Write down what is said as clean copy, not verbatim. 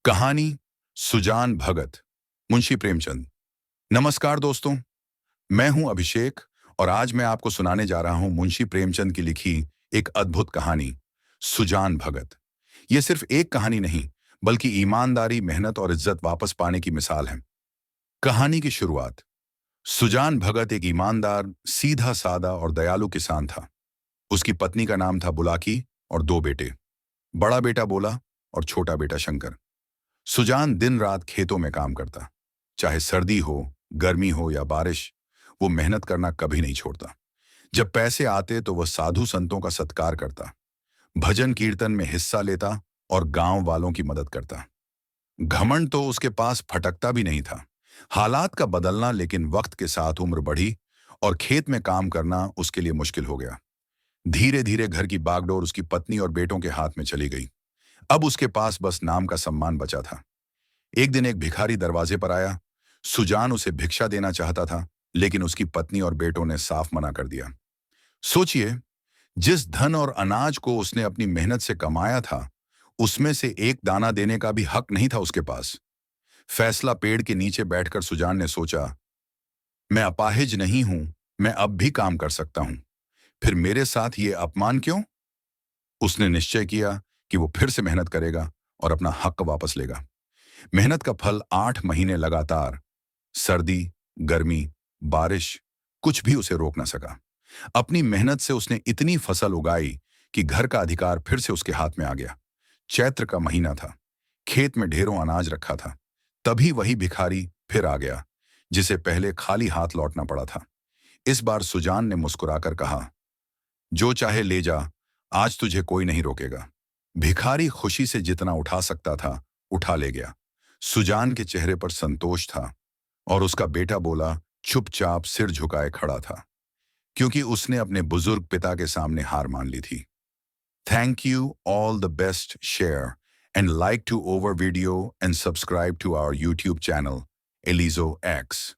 कहानी सुजान भगत, मुंशी प्रेमचंद। नमस्कार दोस्तों, मैं हूं अभिषेक और आज मैं आपको सुनाने जा रहा हूं मुंशी प्रेमचंद की लिखी एक अद्भुत कहानी, सुजान भगत। यह सिर्फ एक कहानी नहीं, बल्कि ईमानदारी, मेहनत और इज्जत वापस पाने की मिसाल है। कहानी की शुरुआत। सुजान भगत एक ईमानदार, सीधा सादा और दयालु किसान था। उसकी पत्नी का नाम था बुलाकी और दो बेटे, बड़ा बेटा बोला और छोटा बेटा शंकर। सुजान दिन रात खेतों में काम करता, चाहे सर्दी हो, गर्मी हो या बारिश। वो मेहनत करना कभी नहीं छोड़ता। जब पैसे आते तो वह साधु संतों का सत्कार करता, भजन कीर्तन में हिस्सा लेता और गांव वालों की मदद करता। घमंड तो उसके पास फटकता भी नहीं था। हालात का बदलना, लेकिन वक्त के साथ उम्र बढ़ी और खेत में काम करना उसके लिए मुश्किल हो गया। धीरे धीरे घर की बागडोर उसकी पत्नी और बेटों के हाथ में चली गई। अब उसके पास बस नाम का सम्मान बचा था। एक दिन एक भिखारी दरवाजे पर आया। सुजान उसे भिक्षा देना चाहता था, लेकिन उसकी पत्नी और बेटों ने साफ मना कर दिया। सोचिए, जिस धन और अनाज को उसने अपनी मेहनत से कमाया था, उसमें से एक दाना देने का भी हक नहीं था उसके पास। फैसला पेड़ के नीचे बैठकर सुजान ने सोचा, मैं अपाहिज नहीं हूं, मैं अब भी काम कर सकता हूं, फिर मेरे साथ ये अपमान क्यों? उसने निश्चय किया कि वो फिर से मेहनत करेगा और अपना हक वापस लेगा। मेहनत का फल 8 महीने लगातार, सर्दी, गर्मी, बारिश, कुछ भी उसे रोक न सका। अपनी मेहनत से उसने इतनी फसल उगाई कि घर का अधिकार फिर से उसके हाथ में आ गया। चैत्र का महीना था। खेत में ढेरों अनाज रखा था। तभी वही भिखारी फिर आ गया, जिसे पहले खाली हाथ लौटना पड़ा था। इस बार सुजान ने मुस्कुराकर कहा, जो चाहे ले जा, आज तुझे कोई नहीं रोकेगा। भिखारी खुशी से जितना उठा सकता था, उठा ले गया। सुजान के चेहरे पर संतोष था और उसका बेटा बोला, चुपचाप सिर झुकाए खड़ा था, क्योंकि उसने अपने बुजुर्ग पिता के सामने हार मान ली थी। Thank you, all the best, share and like to our video and subscribe to our YouTube channel Elijo x.